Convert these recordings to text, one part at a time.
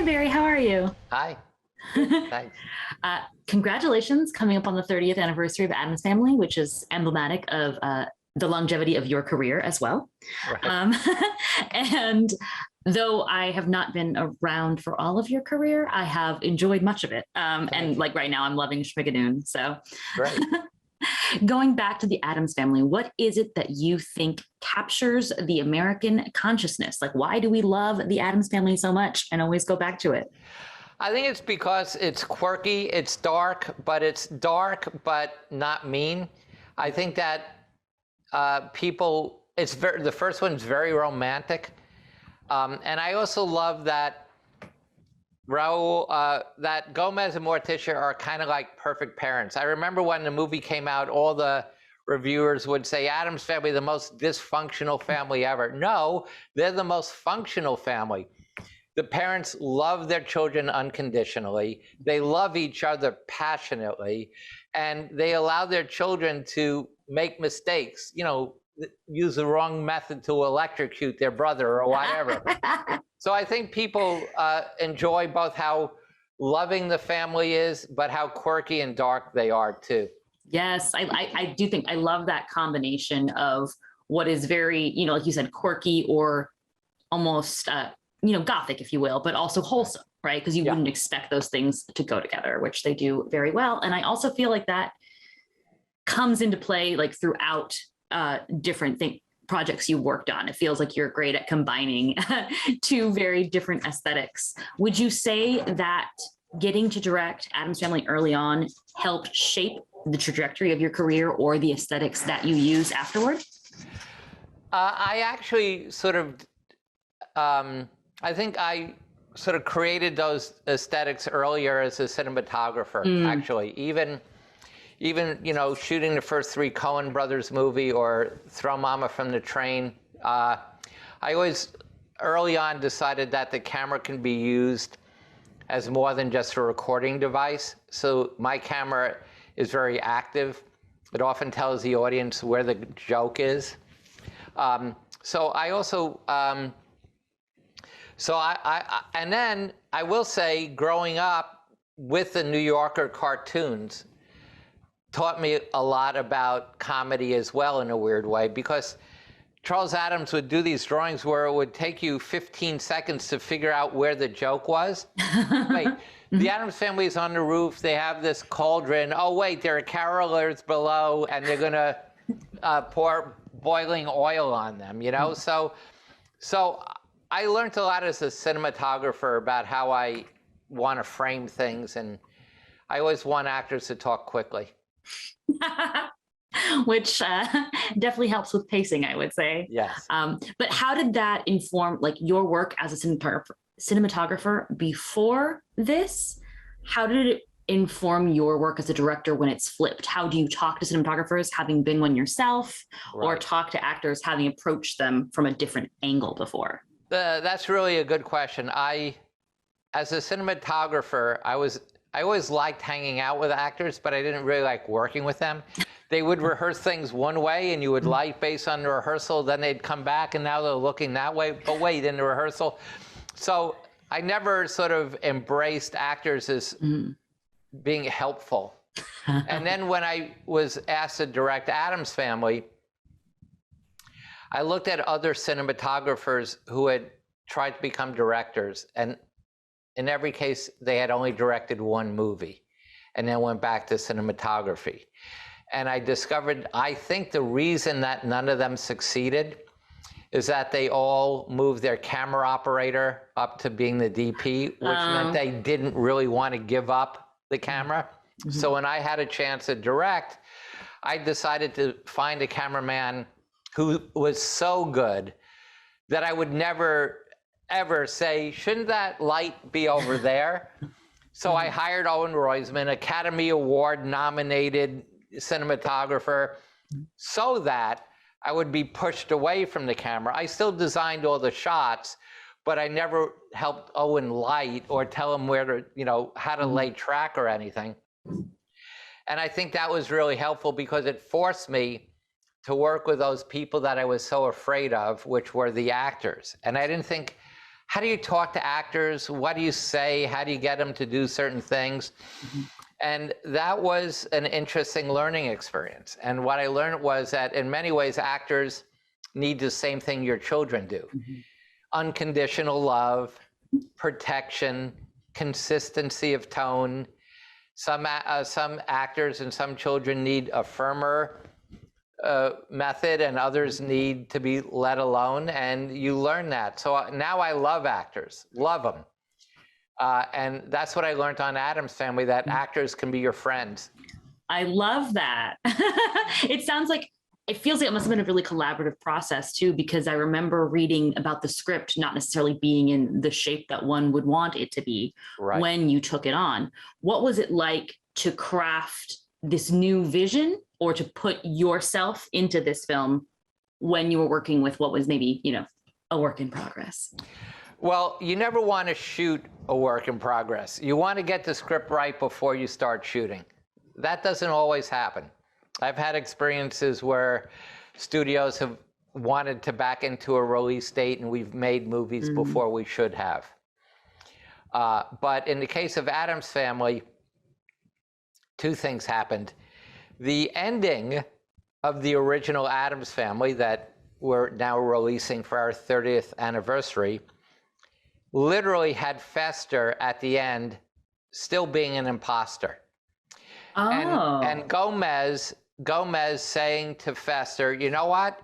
Barry, how are you? Hi. Good, thanks. Congratulations coming up on the 30th anniversary of Addams Family, which is emblematic of the longevity of your career as well. Right. And though I have not been around for all of your career, I have enjoyed much of it. And like right now, I'm loving Schmigadoon. So Great. going back to the Addams Family, what is it that you think captures the American consciousness? Like, why do we love the Addams Family so much and always go back to it? I think it's because it's quirky, it's dark but not mean. I think that the first one's very romantic. And I also love that that Gomez and Morticia are kind of like perfect parents. I remember when the movie came out, all the reviewers would say, Addams Family, the most dysfunctional family ever. No, they're the most functional family. The parents love their children unconditionally. They love each other passionately, and they allow their children to make mistakes, use the wrong method to electrocute their brother or whatever. So I think people enjoy both how loving the family is, but how quirky and dark they are too. Yes, I do think I love that combination of what is very, like you said, quirky or almost, gothic, if you will, but also wholesome, right? Because you wouldn't expect those things to go together, which they do very well. And I also feel like that comes into play like throughout different projects you worked on. It feels like you're great at combining two very different aesthetics. Would you say that getting to direct Addams Family early on helped shape the trajectory of your career or the aesthetics that you use afterward? I actually I think I sort of created those aesthetics earlier as a cinematographer, actually. Even shooting the first 3 Coen Brothers movie or Throw Mama from the Train, I always early on decided that the camera can be used as more than just a recording device. So my camera is very active. It often tells the audience where the joke is. So I also, and then I will say, growing up with the New Yorker cartoons taught me a lot about comedy as well in a weird way, because Charles Addams would do these drawings where it would take you 15 seconds to figure out where the joke was. Wait, the Addams Family is on the roof. They have this cauldron. Oh, wait, there are carolers below, and they're going to pour boiling oil on them, So I learned a lot as a cinematographer about how I want to frame things, and I always want actors to talk quickly. Which definitely helps with pacing, I would say. Yes. But how did that inform like your work as a cinematographer before this? How did it inform your work as a director when it's flipped? How do you talk to cinematographers having been one yourself, or talk to actors having approached them from a different angle before? That's really a good question. As a cinematographer, I always liked hanging out with actors, but I didn't really like working with them. They would rehearse things one way, and you would light based on the rehearsal. Then they'd come back, and now they're looking that way. But wait, in the rehearsal. So I never sort of embraced actors as being helpful. And then when I was asked to direct Addams Family, I looked at other cinematographers who had tried to become directors, and in every case, they had only directed one movie and then went back to cinematography. And I discovered, I think the reason that none of them succeeded is that they all moved their camera operator up to being the DP, which meant they didn't really want to give up the camera. So when I had a chance to direct, I decided to find a cameraman who was so good that I would never ever say, shouldn't that light be over there? So I hired Owen Roizman, Academy Award nominated cinematographer, so that I would be pushed away from the camera. I still designed all the shots, but I never helped Owen light or tell him where to, how to lay track or anything. And I think that was really helpful because it forced me to work with those people that I was so afraid of, which were the actors. And I didn't think how do you talk to actors? What do you say? How do you get them to do certain things? And that was an interesting learning experience. And what I learned was that in many ways, actors need the same thing your children do. Unconditional love, protection, consistency of tone. Some actors and some children need a firmer method, and others need to be let alone, and you learn that. So now I love actors, love them. And that's what I learned on Addams Family, that actors can be your friends. I love that. It sounds like, it feels like it must have been a really collaborative process too, because I remember reading about the script not necessarily being in the shape that one would want it to be when you took it on. What was it like to craft this new vision or to put yourself into this film when you were working with what was maybe, a work in progress? Well, you never want to shoot a work in progress. You want to get the script right before you start shooting. That doesn't always happen. I've had experiences where studios have wanted to back into a release date and we've made movies before we should have. But in the case of Addams Family, two things happened. The ending of the original Addams Family that we're now releasing for our 30th anniversary literally had Fester at the end still being an imposter. And Gomez saying to Fester, you know what?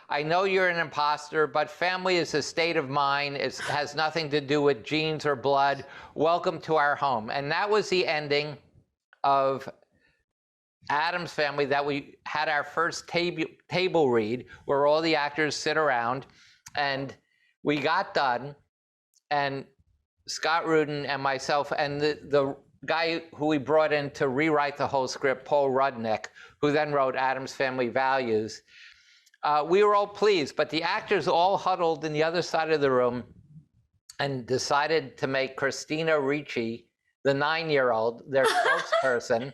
I know you're an imposter, but family is a state of mind. It has nothing to do with genes or blood. Welcome to our home. And that was the ending of Addams Family, that we had our first table read where all the actors sit around, and we got done, and Scott Rudin and myself and the guy who we brought in to rewrite the whole script, Paul Rudnick, who then wrote Addams Family Values, we were all pleased, but the actors all huddled in the other side of the room and decided to make Christina Ricci, the 9-year-old, their spokesperson,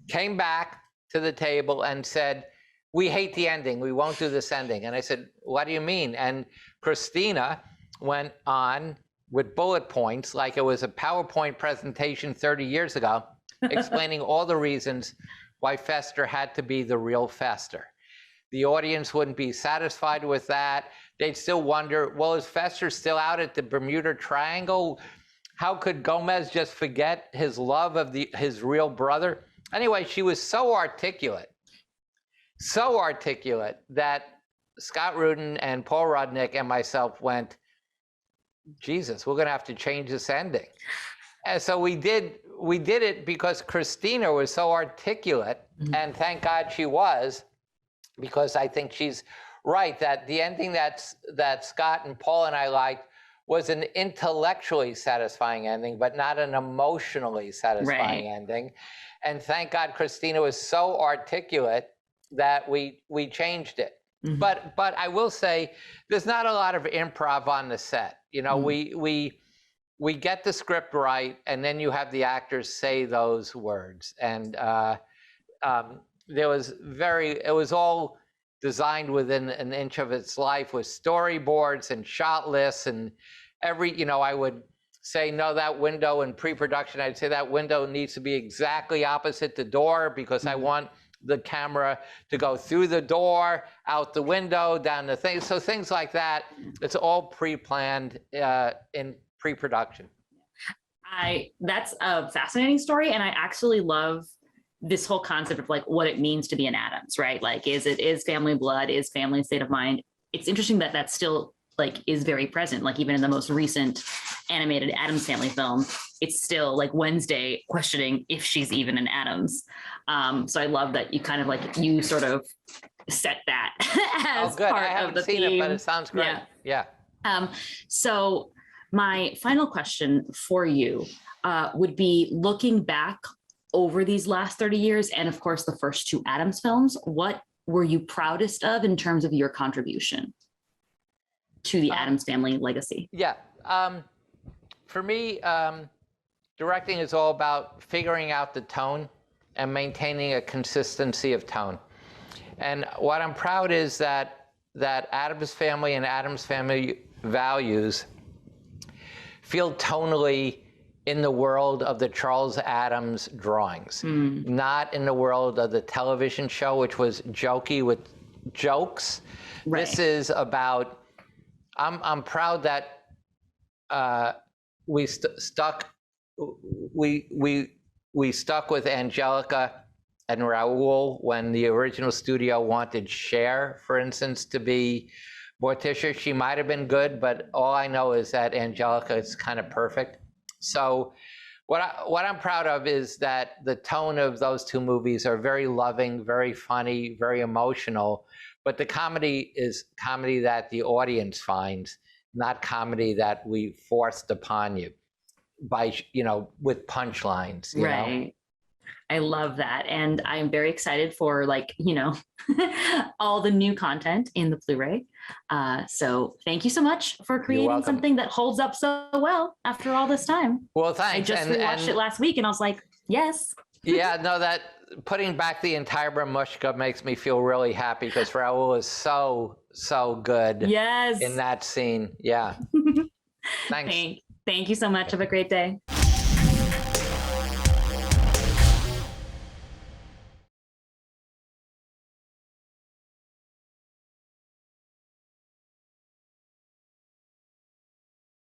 came back to the table and said, we hate the ending, we won't do this ending. And I said, what do you mean? And Christina went on with bullet points like it was a PowerPoint presentation 30 years ago, explaining all the reasons why Fester had to be the real Fester. The audience wouldn't be satisfied with that. They'd still wonder, well, is Fester still out at the Bermuda Triangle? How could Gomez just forget his love of his real brother? Anyway, she was so articulate that Scott Rudin and Paul Rudnick and myself went, Jesus, we're going to have to change this ending. And so we did it because Christina was so articulate, and thank God she was, because I think she's right that the ending that Scott and Paul and I liked was an intellectually satisfying ending, but not an emotionally satisfying ending. And thank God Christina was so articulate that we changed it. But I will say there's not a lot of improv on the set. We get the script right, and then you have the actors say those words. And it was all designed within an inch of its life with storyboards and shot lists, and I would say, no, that window in pre-production, I'd say that window needs to be exactly opposite the door because I want the camera to go through the door, out the window, down the thing. So things like that, it's all pre-planned in pre-production. That's a fascinating story. And I actually love this whole concept of like what it means to be an Addams, right? Like, is family blood, is family state of mind? It's interesting that that still like is very present. Like even in the most recent animated Addams Family film, it's still like Wednesday questioning if she's even an Addams. So I love that you kind of like, you sort of set that as good. part I haven't of the seen theme. it, but it sounds great. Yeah. So my final question for you would be, looking back over these last 30 years, and of course the first two Addams films, what were you proudest of in terms of your contribution to the Addams Family legacy? Yeah. For me, directing is all about figuring out the tone and maintaining a consistency of tone. And what I'm proud is that Addams Family and Addams Family Values feel tonally in the world of the Charles Addams drawings, not in the world of the television show, which was jokey with jokes. Right. This is about, I'm proud that we stuck with Angelica and Raul when the original studio wanted Cher, for instance, to be Morticia. She might have been good, but all I know is that Angelica is kind of perfect. So what I'm proud of is that the tone of those two movies are very loving, very funny, very emotional, but the comedy is comedy that the audience finds, not comedy that we forced upon you by, with punchlines, you know? I love that. And I'm very excited for all the new content in the Blu-ray. So thank you so much for creating something that holds up so well after all this time. Well, thanks. I just rewatched it last week and I was like, yes. Yeah, no, that putting back the entire Bermushka makes me feel really happy because Raul is so good in that scene. Yeah. Thanks. Thank you so much. Have a great day.